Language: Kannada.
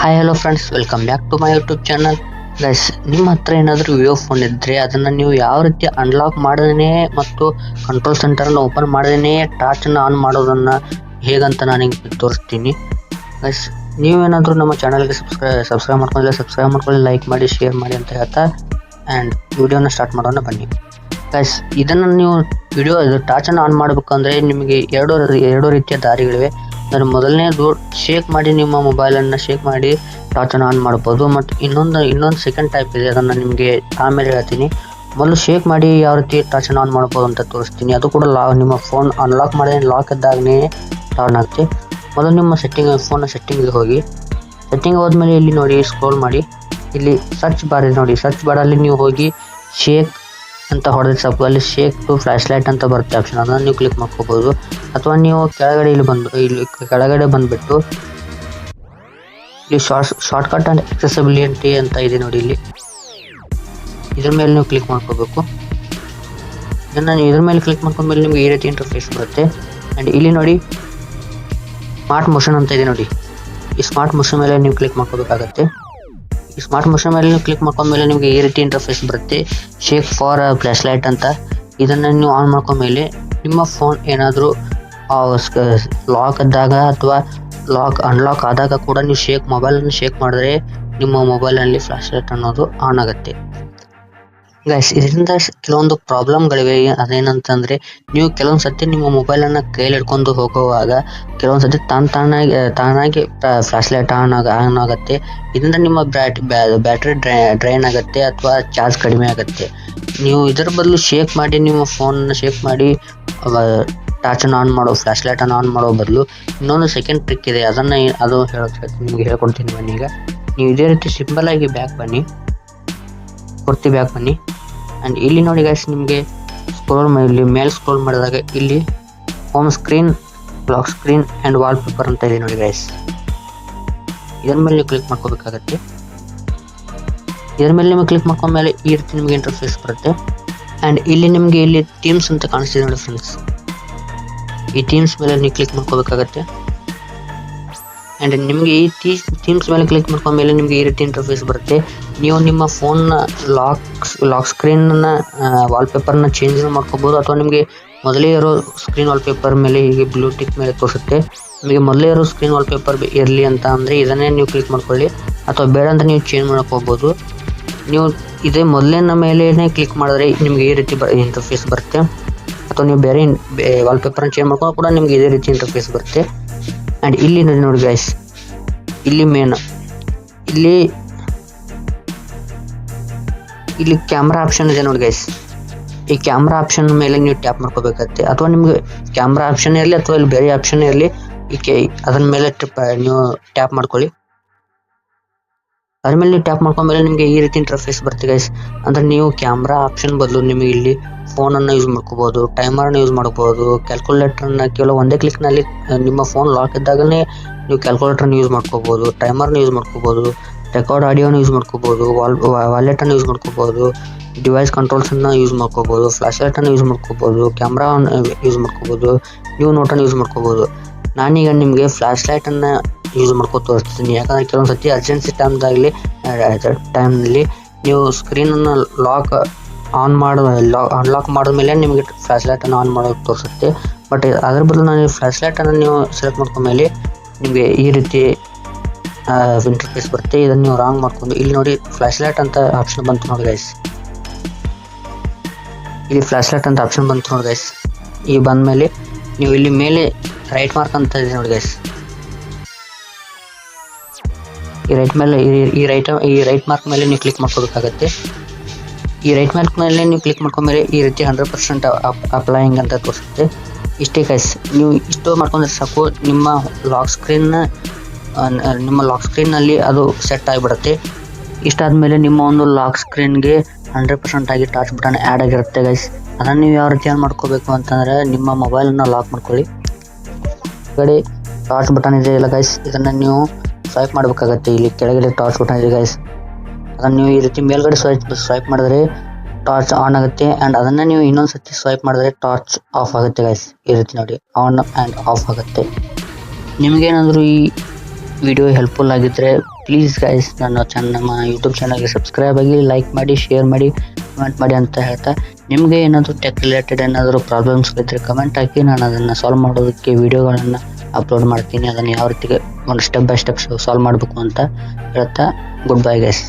Hi hello friends, welcome back to my YouTube channel. Guys, ನಿಮ್ಮ ಹತ್ರ ಏನಾದರೂ ವಿವೋ ಫೋನ್ ಇದ್ದರೆ ಅದನ್ನು ನೀವು ಯಾವ ರೀತಿ ಅನ್ಲಾಕ್ ಮಾಡದೇ ಮತ್ತು ಕಂಟ್ರೋಲ್ ಸೆಂಟರನ್ನು ಓಪನ್ ಮಾಡದೇ ಟಾರ್ಚನ್ನು ಆನ್ ಮಾಡೋದನ್ನು ಹೇಗಂತ ನಾನು ನಿಮಗೆ ತೋರಿಸ್ತೀನಿ. ಗೈಸ್, ನೀವೇನಾದರೂ ನಮ್ಮ ಚಾನಲ್ಗೆ ಸಬ್ಸ್ಕ್ರೈಬ್ ಮಾಡ್ಕೊಳ್ಳಿ, ಲೈಕ್ ಮಾಡಿ, ಶೇರ್ ಮಾಡಿ ಅಂತ ಹೇಳ್ತಾ ಆ್ಯಂಡ್ ವಿಡಿಯೋನ ಸ್ಟಾರ್ಟ್ ಮಾಡೋಣ ಬನ್ನಿ. ಗೈಸ್, ಇದನ್ನು ನೀವು ಟಾರ್ಚನ್ನು ಆನ್ ಮಾಡಬೇಕಂದ್ರೆ ನಿಮಗೆ ಎರಡು ರೀತಿಯ ದಾರಿಗಳಿವೆ. ಅದರ ಮೊದಲನೇದು ಶೇಕ್ ಮಾಡಿ, ನಿಮ್ಮ ಮೊಬೈಲನ್ನು ಶೇಕ್ ಮಾಡಿ ಟಾರ್ಚನ್ನು ಆನ್ ಮಾಡ್ಬೋದು. ಮತ್ತು ಇನ್ನೊಂದು ಸೆಕೆಂಡ್ ಟೈಪ್ ಇದೆ, ಅದನ್ನು ನಿಮಗೆ ಆಮೇಲೆ ಹೇಳ್ತೀನಿ. ಮೊದಲು ಶೇಕ್ ಮಾಡಿ ಯಾವ ರೀತಿ ಟಾರ್ಚನ್ನು ಆನ್ ಮಾಡ್ಬೋದು ಅಂತ ತೋರಿಸ್ತೀನಿ. ಅದು ಕೂಡ ನಿಮ್ಮ ಫೋನ್ ಅನ್ಲಾಕ್ ಮಾಡಿ ಲಾಕ್ ಇದ್ದಾಗನೇ ಆನ್ ಆಗುತ್ತೆ. ಮೊದಲು ನಿಮ್ಮ ಫೋನ್ನ ಸೆಟ್ಟಿಂಗಿಗೆ ಹೋಗಿ, ಸೆಟ್ಟಿಂಗ್ ಹೋದ್ಮೇಲೆ ಇಲ್ಲಿ ನೋಡಿ, ಸ್ಕ್ರೋಲ್ ಮಾಡಿ, ಇಲ್ಲಿ ಸರ್ಚ್ ಬಾರ್ ಇದೆ ನೋಡಿ. ಸರ್ಚ್ ಬಾರಲ್ಲಿ ನೀವು ಹೋಗಿ ಶೇಕ್ ಅಂತ ಹೊಡೆದ್ರೆ ಸಾಕು, ಅಲ್ಲಿ ಶೇಕ್ ಟು ಫ್ಲ್ಯಾಶ್ ಲೈಟ್ ಅಂತ ಬರುತ್ತೆ ಆಪ್ಷನ್, ಅದನ್ನು ನೀವು ಕ್ಲಿಕ್ ಮಾಡ್ಕೋಬೋದು. ಅಥವಾ ನೀವು ಇಲ್ಲಿ ಕೆಳಗಡೆ ಬಂದುಬಿಟ್ಟು ಇಲ್ಲಿ ಶಾರ್ಟ್ಕಟ್ ಆ್ಯಂಡ್ ಆಕ್ಸೆಸಿಬಿಲಿಟಿ ಅಂತ ಇದೆ ನೋಡಿ, ಇಲ್ಲಿ ಇದ್ರ ಮೇಲೆ ನೀವು ಕ್ಲಿಕ್ ಮಾಡ್ಕೋಬೇಕು. ಇದ್ರ ಮೇಲೆ ಕ್ಲಿಕ್ ಮಾಡ್ಕೊಂಡ್ಮೇಲೆ ನಿಮಗೆ ಈ ರೀತಿ ಇಂಟರ್ಫೇಸ್ ಬರುತ್ತೆ. ಆ್ಯಂಡ್ ಇಲ್ಲಿ ನೋಡಿ ಸ್ಮಾರ್ಟ್ ಮೋಷನ್ ಅಂತ ಇದೆ ನೋಡಿ, ಈ ಸ್ಮಾರ್ಟ್ ಮೋಷನ್ ಮೇಲೆ ನೀವು ಕ್ಲಿಕ್ ಮಾಡ್ಕೋಬೇಕಾಗತ್ತೆ. ಈ ಸ್ಮಾರ್ಟ್ ಮೋಷನ್ ಮೇಲೆ ನೀವು ಕ್ಲಿಕ್ ಮಾಡ್ಕೊಂಡ್ಮೇಲೆ ನಿಮಗೆ ಈ ರೀತಿ ಇಂಟರ್ಫೇಸ್ ಬರುತ್ತೆ, ಶೇಕ್ ಫಾರ್ ಫ್ಲ್ಯಾಶ್ ಲೈಟ್ ಅಂತ. ಇದನ್ನು ನೀವು ಆನ್ ಮಾಡ್ಕೊಂಡ್ಮೇಲೆ ನಿಮ್ಮ ಫೋನ್ ಏನಾದರೂ ಲಾಕ್ ಇದ್ದಾಗ ಅಥವಾ ಅನ್ಲಾಕ್ ಆದಾಗ ಕೂಡ ನೀವು ಮೊಬೈಲನ್ನು ಶೇಕ್ ಮಾಡಿದ್ರೆ ನಿಮ್ಮ ಮೊಬೈಲಲ್ಲಿ ಫ್ಲ್ಯಾಶ್ ಲೈಟ್ ಅನ್ನೋದು ಆನ್ ಆಗುತ್ತೆ. ಗೈಸ್, ಇದರಿಂದ ಕೆಲವೊಂದು ಪ್ರಾಬ್ಲಮ್ಗಳಿವೆ. ಅದೇನಂತಂದರೆ, ನೀವು ಕೆಲವೊಂದು ಸತಿ ನಿಮ್ಮ ಮೊಬೈಲನ್ನು ಕೈಯಲ್ಲಿ ಹಿಡ್ಕೊಂಡು ಹೋಗುವಾಗ ಕೆಲವೊಂದು ಸತಿ ತಾನಾಗಿ ಫ್ಲ್ಯಾಶ್ ಲೈಟ್ ಆನ್ ಆಗುತ್ತೆ. ಇದರಿಂದ ನಿಮ್ಮ ಬ್ಯಾಟ್ರಿ ಡ್ರೈನ್ ಆಗುತ್ತೆ ಅಥವಾ ಚಾರ್ಜ್ ಕಡಿಮೆ ಆಗುತ್ತೆ. ನೀವು ಇದರ ಬದಲು ಶೇಕ್ ಮಾಡಿ, ನಿಮ್ಮ ಫೋನನ್ನು ಶೇಕ್ ಮಾಡಿ ಟಾರ್ಚನ್ನು ಆನ್ ಮಾಡೋ, ಫ್ಲ್ಯಾಶ್ ಲೈಟನ್ನು ಆನ್ ಮಾಡೋ ಬದಲು ಇನ್ನೊಂದು ಸೆಕೆಂಡ್ ಟ್ರಿಕ್ ಇದೆ, ಅದು ನಿಮಗೆ ಹೇಳ್ಕೊಡ್ತೀನಿ ಬನ್ನಿ. ಈಗ ನೀವು ಇದೇ ರೀತಿ ಸಿಂಪಲಾಗಿ ಬ್ಯಾಕ್ ಬನ್ನಿ. ಆ್ಯಂಡ್ ಇಲ್ಲಿ ನೋಡಿ ಗೈಸ್, ನಿಮಗೆ ಮೇಲೆ ಸ್ಕ್ರೋಲ್ ಮಾಡಿದಾಗ ಇಲ್ಲಿ home screen, lock screen and wallpaper ಅಂತ ಇದೆ ನೋಡಿ ಗೈಸ್. ಇದರ ಮೇಲೆ ನೀವು ಕ್ಲಿಕ್ ಮಾಡ್ಕೋಬೇಕಾಗತ್ತೆ. ಇದರ ಮೇಲೆ ನಿಮಗೆ ಕ್ಲಿಕ್ ಮಾಡ್ಕೊಂಡ್ಮೇಲೆ ಈ ರೀತಿ ನಿಮಗೆ ಇಂಟರ್ಫೇಸ್ ಬರುತ್ತೆ. ಆ್ಯಂಡ್ ಇಲ್ಲಿ ನಿಮಗೆ ಥೀಮ್ಸ್ ಅಂತ ಕಾಣಿಸ್ತಿದೆ ನೋಡಿ ಫ್ರೆಂಡ್ಸ್, ಈ ಥೀಮ್ಸ್ ಮೇಲೆ ನೀವು ಕ್ಲಿಕ್ ಮಾಡ್ಕೋಬೇಕಾಗತ್ತೆ. ಆ್ಯಂಡ್ ನಿಮಗೆ ಈ ಥೀಮ್ಸ್ ಮೇಲೆ ಕ್ಲಿಕ್ ಮಾಡ್ಕೊಂಡ್ಮೇಲೆ ನಿಮಗೆ ಈ ರೀತಿ ಇಂಟರ್ಫೇಸ್ ಬರುತ್ತೆ. ನೀವು ನಿಮ್ಮ ಫೋನ್ನ ಲಾಕ್ ಸ್ಕ್ರೀನ್ನ ವಾಲ್ಪೇಪರ್ನ ಚೇಂಜ್ ಮಾಡ್ಕೋಬೋದು, ಅಥವಾ ನಿಮಗೆ ಮೊದಲೇ ಇರೋ ಸ್ಕ್ರೀನ್ ವಾಲ್ಪೇಪರ್ ಮೇಲೆ ಹೀಗೆ ಬ್ಲೂ ಟಿಕ್ ಮೇಲೆ ತೋರಿಸುತ್ತೆ. ನಿಮಗೆ ಮೊದಲೇ ಇರೋ ಸ್ಕ್ರೀನ್ ವಾಲ್ಪೇಪರ್ ಇರಲಿ ಅಂತ ಅಂದರೆ ಇದನ್ನೇ ನೀವು ಕ್ಲಿಕ್ ಮಾಡ್ಕೊಳ್ಳಿ, ಅಥವಾ ಬೇಡ ಅಂತ ನೀವು ಚೇಂಜ್ ಮಾಡ್ಕೋಬೋದು. ನೀವು ಇದೇ ಮೊದಲಿನ ಮೇಲೇ ಕ್ಲಿಕ್ ಮಾಡಿದ್ರೆ ನಿಮಗೆ ಈ ರೀತಿ ಇಂಟರ್ಫೇಸ್ ಬರುತ್ತೆ. ಅಥವಾ ನೀವು ಬೇರೆ ವಾಲ್ಪೇಪರ್ನ ಚೇಂಜ್ ಮಾಡ್ಕೊಂಡು ಕೂಡ ನಿಮಗೆ ಇದೇ ರೀತಿ ಇಂಟರ್ಫೇಸ್ ಬರುತ್ತೆ. ಆ್ಯಂಡ್ ಇಲ್ಲಿ ನೋಡಿ ಗೈಸ್, ಇಲ್ಲಿ ಇಲ್ಲಿ ಕ್ಯಾಮ್ರಾ ಆಪ್ಷನ್ ಇದೆ ನೋಡಿ ಗೈಸ್. ಈ ಕ್ಯಾಮ್ರಾ ಆಪ್ಷನ್ ಮೇಲೆ ನೀವು ಟ್ಯಾಪ್ ಮಾಡ್ಕೋಬೇಕಾಗುತ್ತೆ. ಅಥವಾ ನಿಮಗೆ ಕ್ಯಾಮ್ರಾ ಆಪ್ಷನ್ ಇರಲಿ ಅಥವಾ ಇಲ್ಲಿ ಬೇರೆ ಆಪ್ಷನ್ ಇರಲಿ, ಅದರ ಮೇಲೆ ನೀವು ಟ್ಯಾಪ್ ಮಾಡ್ಕೊಳ್ಳಿ. ಅದ್ರ ಮೇಲೆ ನೀವು ಟ್ಯಾಪ್ ಮಾಡ್ಕೊಂಡ್ಮೇಲೆ ನಿಮಗೆ ಈ ರೀತಿ ಇಂಟರ್ಫೇಸ್ ಬರುತ್ತೆ ಗೈಸ್. ಅಂದರೆ ನೀವು ಕ್ಯಾಮ್ರಾ ಆಪ್ಷನ್ ಬದಲು ನಿಮಗೆ ಇಲ್ಲಿ ಫೋನನ್ನು ಯೂಸ್ ಮಾಡ್ಕೋಬೋದು, ಟೈಮರ್ನ ಯೂಸ್ ಮಾಡ್ಕೋಬೋದು, ಕ್ಯಾಲ್ಕುಲೇಟರ್ನ ಕೇವಲ ಒಂದೇ ಕ್ಲಿಕ್ನಲ್ಲಿ ನಿಮ್ಮ ಫೋನ್ ಲಾಕ್ ಇದ್ದಾಗಲೇ ನೀವು ಕ್ಯಾಲ್ಕುಲೇಟರ್ನ ಯೂಸ್ ಮಾಡ್ಕೋಬೋದು, ಟೈಮರ್ನ ಯೂಸ್ ಮಾಡ್ಕೋಬೋದು, ರೆಕಾರ್ಡ್ ಆಡಿಯೋನ ಯೂಸ್ ಮಾಡ್ಕೋಬೋದು, ವಾಲೆಟನ್ನು ಯೂಸ್ ಮಾಡ್ಕೋಬೋದು, ಡಿವೈಸ್ ಕಂಟ್ರೋಲ್ಸನ್ನು ಯೂಸ್ ಮಾಡ್ಕೋಬೋದು, ಫ್ಲ್ಯಾಶ್ ಲೈಟನ್ನು ಯೂಸ್ ಮಾಡ್ಕೋಬೋದು, ಕ್ಯಾಮ್ರಾವನ್ನು ಯೂಸ್ ಮಾಡ್ಕೋಬೋದು, ನ್ಯೂ ನೋಟನ್ನು ಯೂಸ್ ಮಾಡ್ಕೋಬೋದು. ನಾನೀಗ ನಿಮಗೆ ಫ್ಲ್ಯಾಶ್ ಲೈಟನ್ನು ಯೂಸ್ ಮಾಡ್ಕೊಂಡು ತೋರಿಸ್ತೀನಿ. ಯಾಕಂದರೆ ಕೆಲವೊಂದು ಸತಿ ಅರ್ಜೆನ್ಸಿ ಟೈಮ್ನಲ್ಲಿ ನೀವು ಸ್ಕ್ರೀನನ್ನು ಅನ್ಲಾಕ್ ಮಾಡಿದ್ಮೇಲೆ ನಿಮಗೆ ಫ್ಲ್ಯಾಶ್ ಲೈಟನ್ನು ಆನ್ ಮಾಡೋದು ತೋರಿಸುತ್ತೆ. ಬಟ್ ಅದ್ರ ಬದಲು ನಾನು ಫ್ಲ್ಯಾಶ್ ಲೈಟನ್ನು ನೀವು ಸೆಲೆಕ್ಟ್ ಮಾಡ್ಕೊಂಡ್ಮೇಲೆ ನಿಮಗೆ ಈ ರೀತಿ ಇಂಟರ್ಫೇಸ್ ಬರುತ್ತೆ. ಇದನ್ನು ನೀವು ರಾಂಗ್ ಮಾಡ್ಕೊಂಡು ಇಲ್ಲಿ ನೋಡಿ ಫ್ಲ್ಯಾಶ್ ಲೈಟ್ ಅಂತ ಆಪ್ಷನ್ ಬಂತು ನೋಡಿ ಗೈಸ್. ಇಲ್ಲಿ ಫ್ಲ್ಯಾಶ್ ಲೈಟ್ ಅಂತ ಆಪ್ಷನ್ ಬಂತು ನೋಡಿ ಗೈಸ್. ಈ ಬಂದಮೇಲೆ ನೀವು ಇಲ್ಲಿ ಮೇಲೆ ರೈಟ್ ಮಾರ್ಕ್ ಅಂತ ಇದೆ ನೋಡಿ ಗೈಸ್. ಈ ರೈಟ್ ಮಾರ್ಕ್ ಮೇಲೆ ನೀವು ಕ್ಲಿಕ್ ಮಾಡ್ಕೋಬೇಕಾಗತ್ತೆ. ಈ ರೈಟ್ ಮಾರ್ಕ್ ಮೇಲೆ ನೀವು ಕ್ಲಿಕ್ ಮಾಡ್ಕೊಂಡ್ಮೇಲೆ ಈ ರೀತಿ 100% ಅಪ್ಲೈಯಿಂಗ್ ಅಂತ ತೋರಿಸುತ್ತೆ. ಇಷ್ಟೇ ಗೈಸ್, ನೀವು ಇಷ್ಟು ಮಾಡ್ಕೊಂಡ್ರೆ ಸಾಕು, ನಿಮ್ಮ ಲಾಕ್ ಸ್ಕ್ರೀನ್ನಲ್ಲಿ ಅದು ಸೆಟ್ ಆಗಿಬಿಡುತ್ತೆ. ಇಷ್ಟಾದಮೇಲೆ ನಿಮ್ಮ ಒಂದು ಲಾಕ್ ಸ್ಕ್ರೀನ್ಗೆ 100% ಆಗಿ ಟಾರ್ಚ್ ಬಟನ್ ಆ್ಯಡ್ ಆಗಿರುತ್ತೆ ಗೈಸ್. ಅದನ್ನು ನೀವು ಯಾವ ರೀತಿ ಆನ್ ಮಾಡ್ಕೋಬೇಕು ಅಂತಂದರೆ, ನಿಮ್ಮ ಮೊಬೈಲನ್ನು ಲಾಕ್ ಮಾಡ್ಕೊಳ್ಳಿ. ಈ ಕಡೆ ಟಾರ್ಚ್ ಬಟನ್ ಇದೆ ಇಲ್ಲ ಗೈಸ್, ಇದನ್ನು ನೀವು ಸ್ವೈಪ್ ಮಾಡಬೇಕಾಗತ್ತೆ. ಇಲ್ಲಿ ಕೆಳಗಡೆ ಟಾರ್ಚ್ ಬಟನ್ ಇದೆ ಗೈಸ್, ಅದನ್ನು ನೀವು ಈ ರೀತಿ ಮೇಲ್ಗಡೆ ಸ್ವೈಪ್ ಮಾಡಿದ್ರೆ ಟಾರ್ಚ್ ಆನ್ ಆಗುತ್ತೆ. ಆ್ಯಂಡ್ ಅದನ್ನು ನೀವು ಇನ್ನೊಂದು ಸತಿ ಸ್ವೈಪ್ ಮಾಡಿದ್ರೆ ಟಾರ್ಚ್ ಆಫ್ ಆಗುತ್ತೆ ಗೈಸ್. ಈ ರೀತಿ ನೋಡಿ, ಆನ್ ಆ್ಯಂಡ್ ಆಫ್ ಆಗುತ್ತೆ. ನಿಮಗೇನಾದರೂ ಈ ವಿಡಿಯೋ ಹೆಲ್ಪ್ಫುಲ್ ಆಗಿದ್ದರೆ ಪ್ಲೀಸ್ ಗೈಸ್ ನಮ್ಮ ಯೂಟ್ಯೂಬ್ ಚಾನಲ್ಗೆ ಸಬ್ಸ್ಕ್ರೈಬ್ ಆಗಿ, ಲೈಕ್ ಮಾಡಿ, ಶೇರ್ ಮಾಡಿ, ಕಮೆಂಟ್ ಮಾಡಿ ಅಂತ ಹೇಳ್ತಾ, ನಿಮಗೆ ಏನಾದರೂ ಟೆಕ್ ರಿಲೇಟೆಡ್ ಏನಾದರೂ ಪ್ರಾಬ್ಲಮ್ಸ್ಗಳಿದ್ದರೆ ಕಮೆಂಟ್ ಹಾಕಿ, ನಾನು ಅದನ್ನು ಸಾಲ್ವ್ ಮಾಡೋದಕ್ಕೆ ವಿಡಿಯೋಗಳನ್ನು ಅಪ್ಲೋಡ್ ಮಾಡ್ತೀನಿ. ಅದನ್ನು ಯಾವ ರೀತಿ ಒಂದು ಸ್ಟೆಪ್ ಬೈ ಸ್ಟೆಪ್ ಸಾಲ್ವ್ ಮಾಡಬೇಕು ಅಂತ ಹೇಳ್ತಾ ಗುಡ್ ಬೈ ಗೈಸ್.